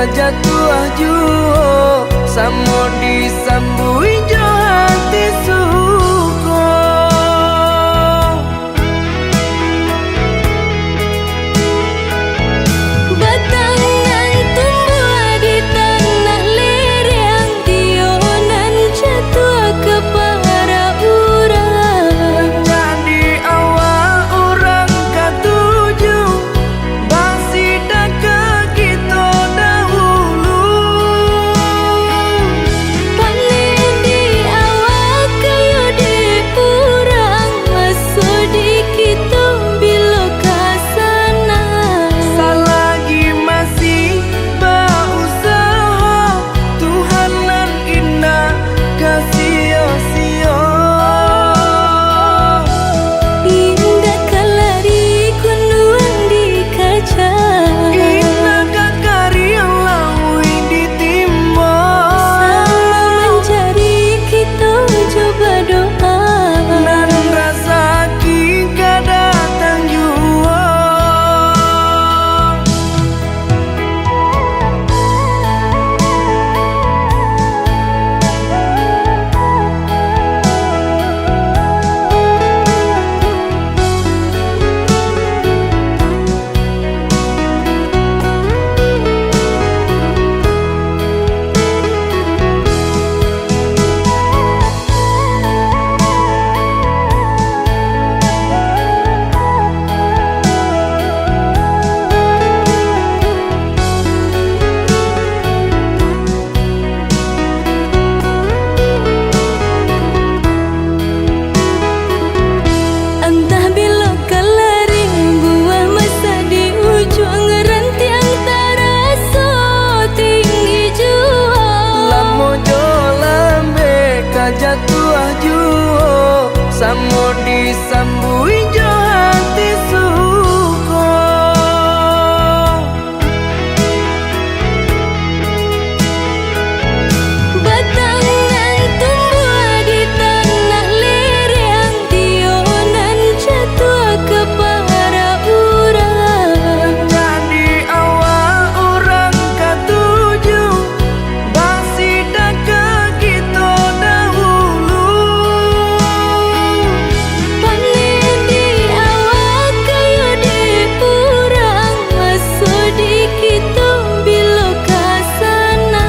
kajatuh juo samo disambui jo hati suko. Batangan tumbuh di tanah lereng, tionan jatuh ke para urang. Jadi awal orang katuju basida ke kita dahulu. Paling di awal kayu di urang, masuk di kita bila kasana. Selagi masih berusaha, Tuhan nan indah kasih-sia. Indah kalari kunuan di kaca, Indah kakari yang lawi ditimba. sama mencari kita coba doa. Nan rasa kita datang jua. Entah bila kalari buah masa di ujung rantiang terasa tinggi jua. Lamo jo lambe kajatuh juo samo disambui jo hati suko. Batangan tumbuh di tanah lereng, tionan jatuh ke para urang. Jadi awal orang katuju basida ke kita dahulu. Paling di awal kayu di urang, masuk di kita bila kasana.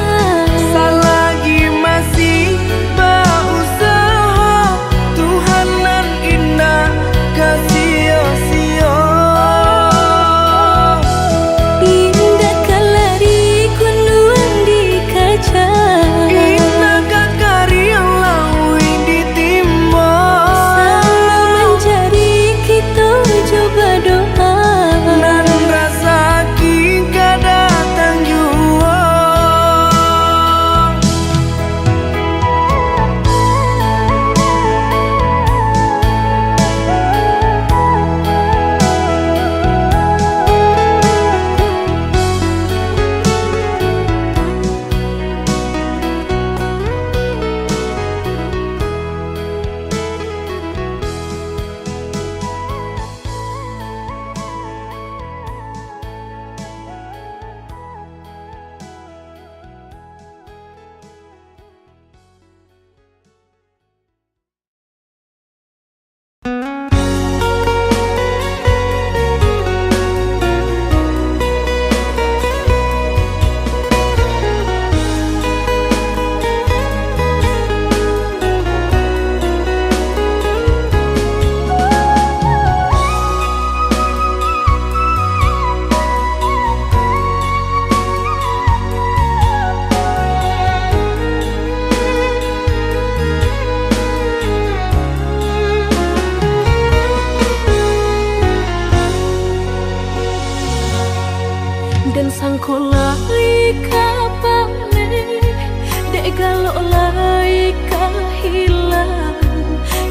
Selagi masih berusaha, Tuhan nan indah kasih-sia. Indah kalari kunuan di kaca, Indah kakari yang lawi ditimba. sama mencari kita coba doa. Nan rasa kita datang jua. Dan sangko lai kapale dek galok lai kahilang,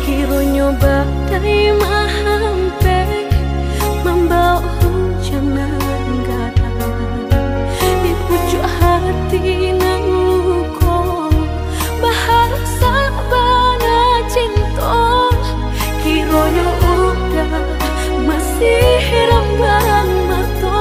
hiro nyoba dai mahampe membawa hujan gadang di pucuk hati nan luko bahasa bana cinta, hiro udah masih rambang mato.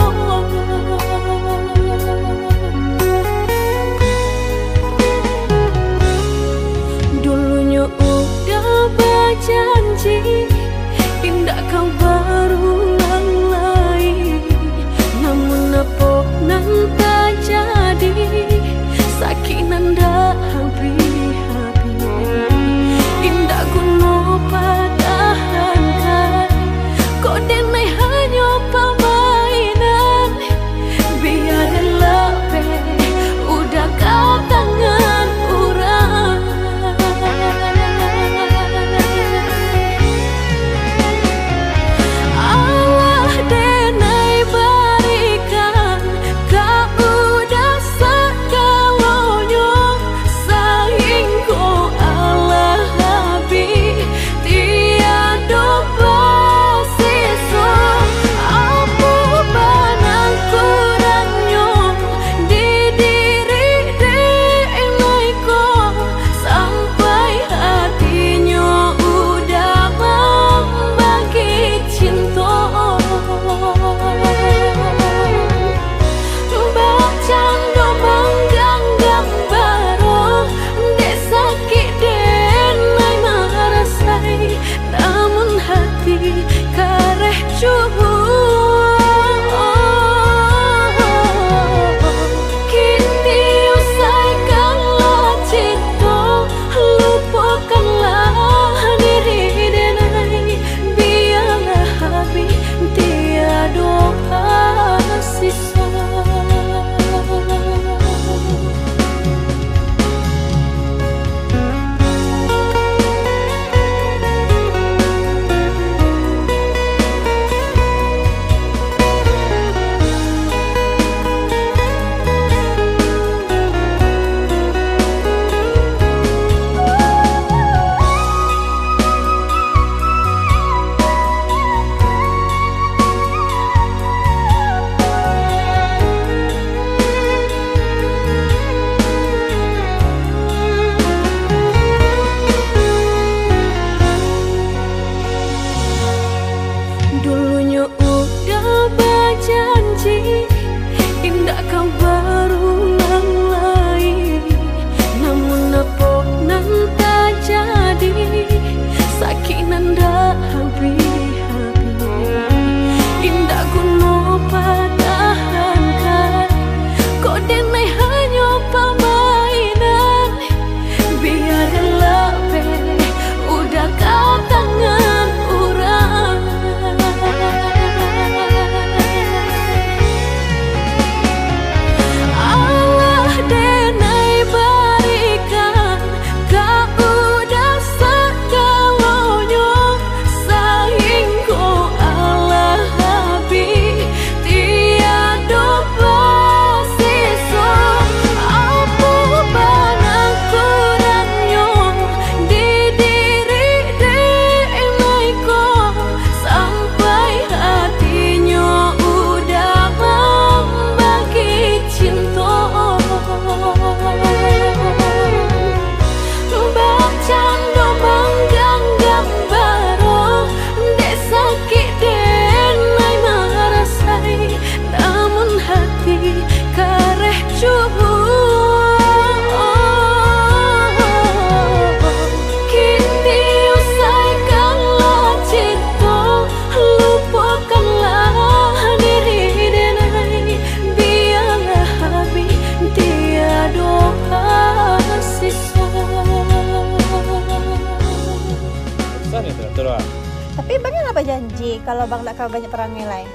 kalau bang nak kau banyak perangai lain.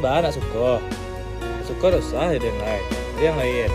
Mbak nak suka. Suka dosa ada yang lain. Ada yang lain.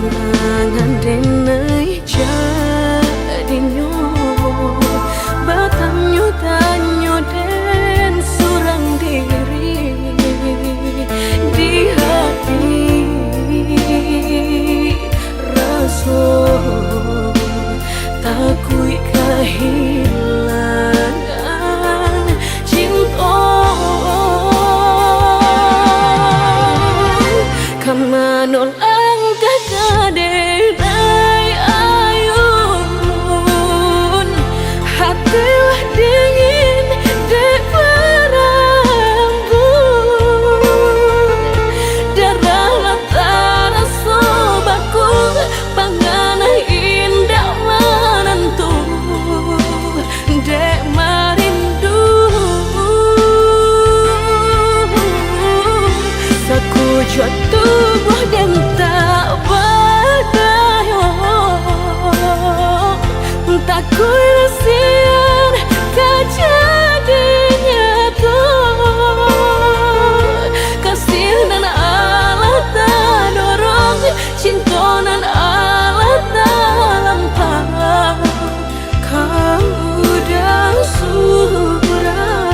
gunangan denai jadinyo batanyo tanyo den surang diri di hati raso takui kehilangan cinta kamanol ang kakadenay ayun hatilah dingin de berambut darah tara sobaku panganay indah menentu dek marindu sakujud tubuh dan tak berdaya tak kuisian kejadinya tuh kasih nan Allah tak dorong cinta nan Allah tak lampau kau udah surah.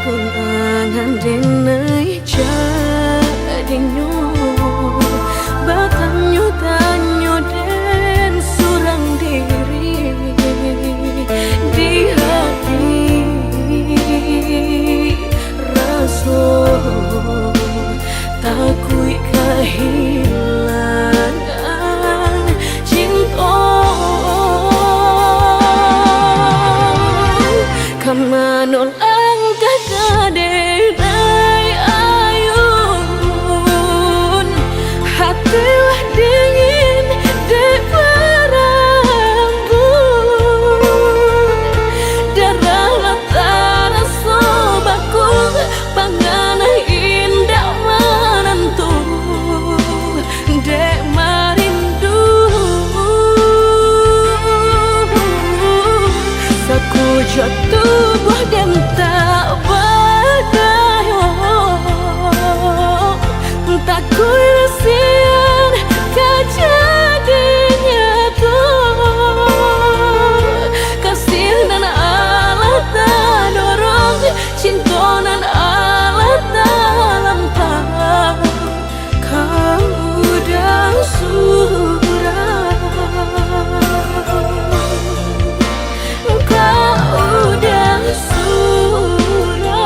Gunangan denai jadinyo batanyo tanyo den surang diri di hati raso takui kehilangan cinta kamanol kakadenay ayun hatilah dingin de berambut darah tara sobaku panganay indah menentu dek marindu sakujud tubuh dan tak berdaya tak kuisian kejadinya tuh kasih nan Allah tak dorong cinta nan Allah tak lampau kau udah surah kau udah surah.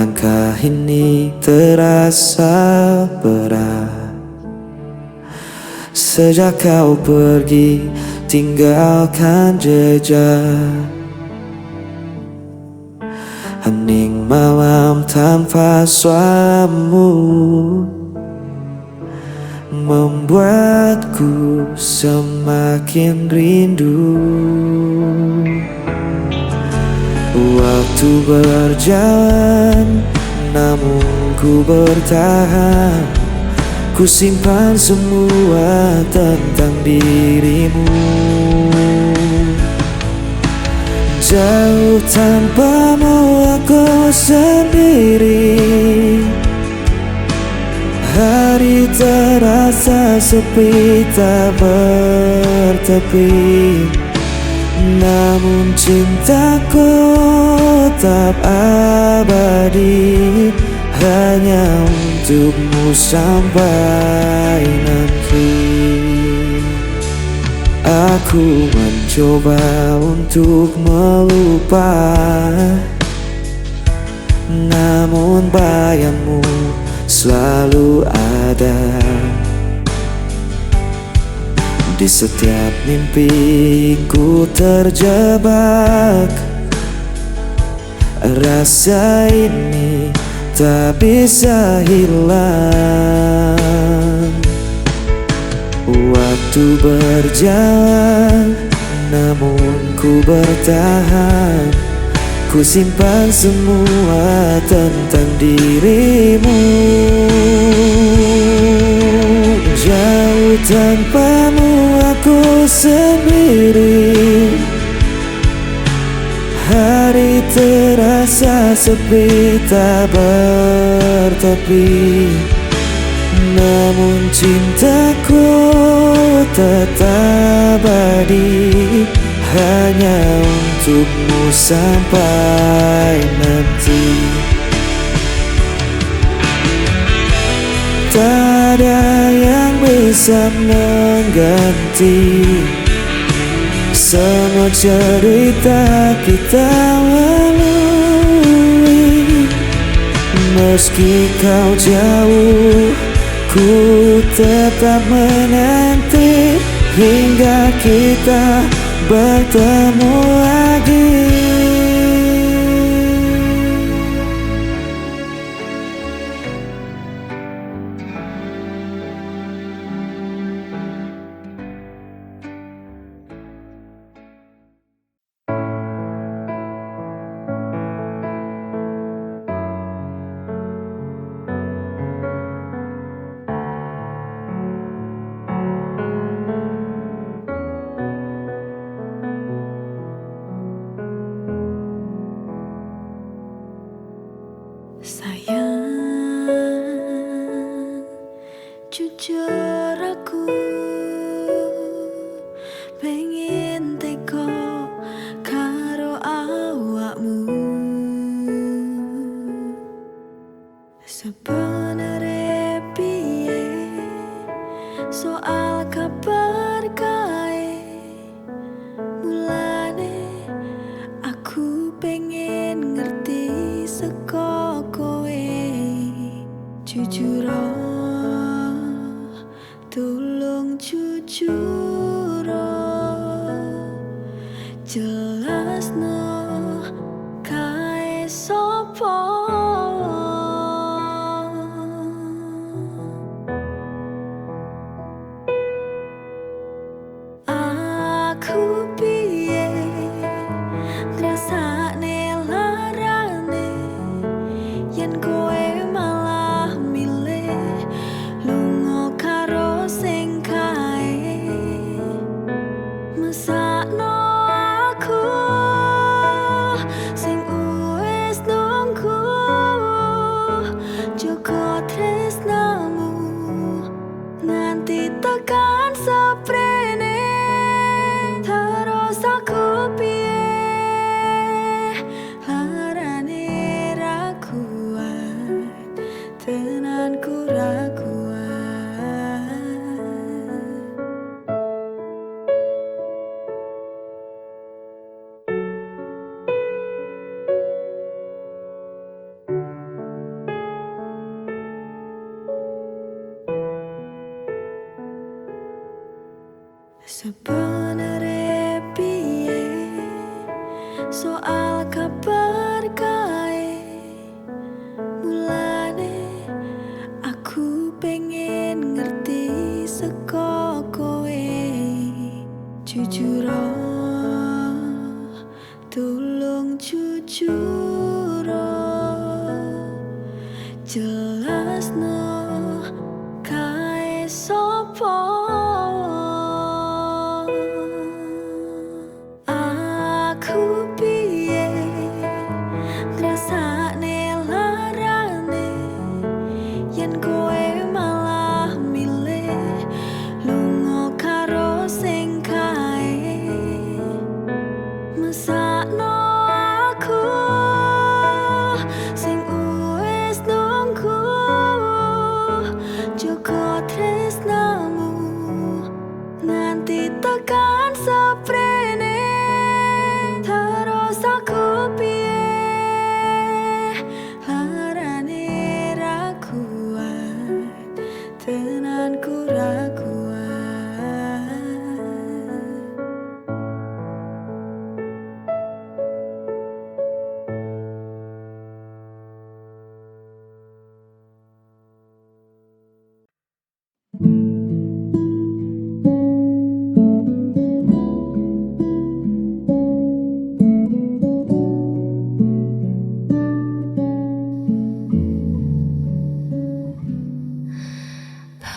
Langkah ini terasa berat sejak kau pergi tinggalkan jejak. Hening malam tanpa suaramu membuatku semakin rindu. Waktu berjalan, namun ku bertahan. Ku simpan semua tentang dirimu. Jauh tanpamu aku sendiri. Hari terasa sepi tak bertepi. Namun cintaku tetap abadi, hanya untukmu sampai nanti. Aku mencoba untuk melupa, namun bayangmu selalu ada. Di setiap mimpiku terjebak. Rasa ini tak bisa hilang. Waktu berjalan, namun ku bertahan. Ku simpan semua tentang dirimu. Jauh tanpamu aku sendiri. Hari terasa sepi tak bertepi. Namun cintaku tetap abadi, hanya untukmu sampai nanti. Tak ada yang bisa mengganti semua cerita kita lalui. Meski kau jauh, ku tetap menanti hingga kita bertemu lagi. Sayang, jujur aku pengen teko karo awakmu. Sebenere piye soal kabar kae, mulane aku pengen ngerti saka kowe. Jujur tolong jujur jelasno kae sapa. Aku piye ngrasakne larane yen kowe malah milih lunga karo sing kae mesakno aku. Sebenarnya piye soal kabar kae, mulane aku pengen ngerti saka kowe. Jujur tolong jujur jelasno kae sapa. Aku piye ngrasakne larane yen kowe malah milih lunga karo sing kae. Mesakno aku sing wis nunggu joko tresnamu nganti tekan seprene. Terus aku piye larane ra kuat, tenanku ra kuat.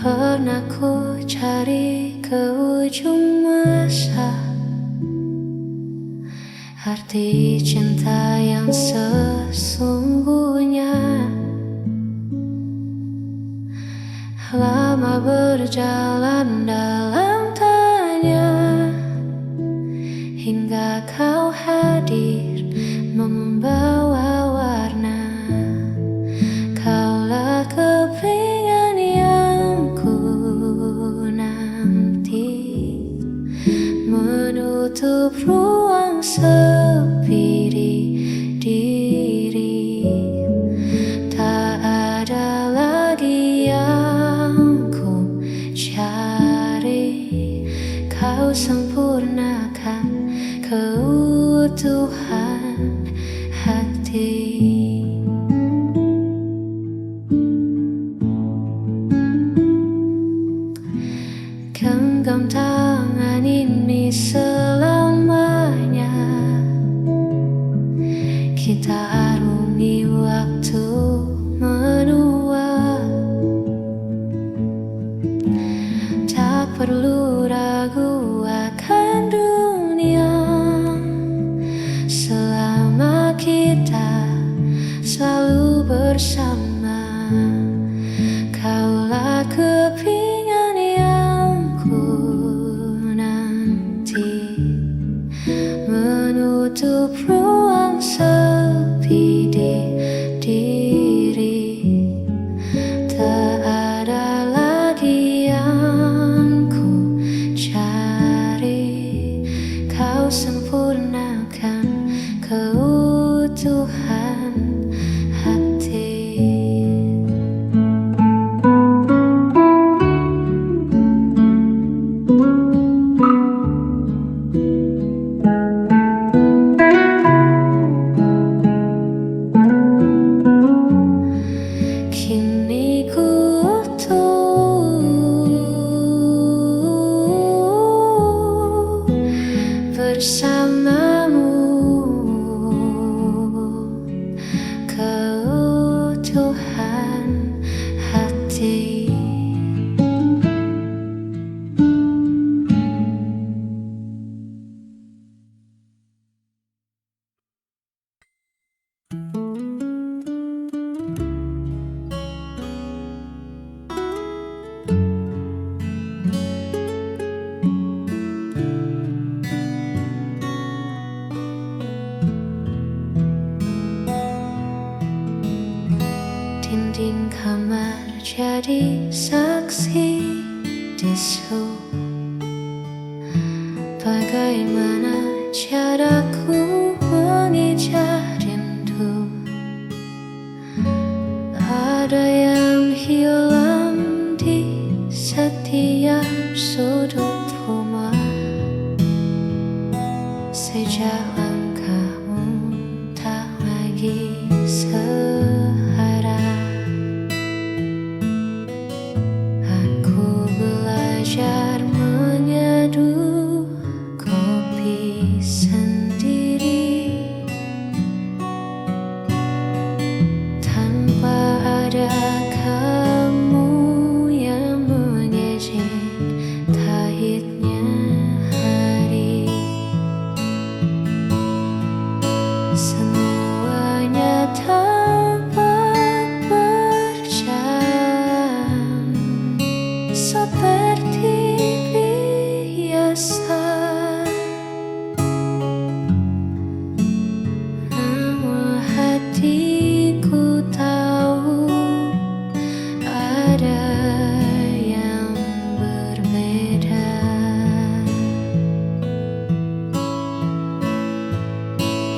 Pernah ku cari ke ujung masa arti cinta yang sesungguhnya. Lama berjalan dalam tanya hingga kau hadir membawa warna. Kaulah kepingan yang ku nanti, menutup ruang sepi di diri. Tak ada lagi yang ku cari, kau sempurnakan keutuhan hati. Genggam tangan ini selamanya, kita arungi waktu menua. Tak perlu ragu akan dunia selama kita selalu bersama. Kaulah kepingan yang ku nanti, menutup ruang sepi di diri. Tak ada lagi yang ku cari, kau sempurnakan keutuhan hati. Kini ku utuh bersamamu, keutuhan hati. Dinding kamar jadi saksi bisu. Bagaimana caraku mengejar rindu? Ada yang hilang di setiap sudut rumah. semuanya tampak berjalan seperti biasa. Namun hatiku tahu ada yang berbeda.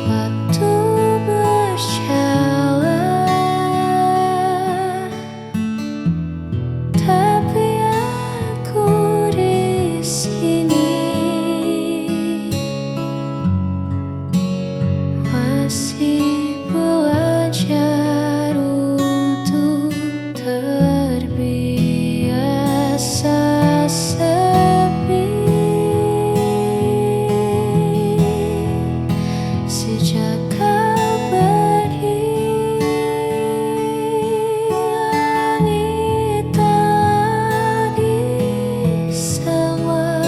Waktu berjalan, tapi aku di sini masih belajar untuk terbiasa sepi. Sejak kau pergi, langit lagi sama,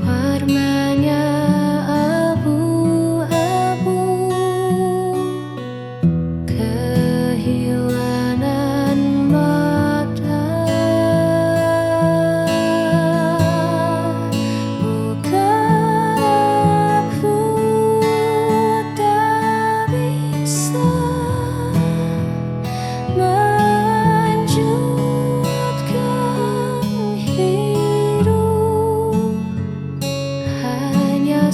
warnanya abu-abu, kehilangan mata. Bukan aku tak bisa melanjutkan hidup, hanya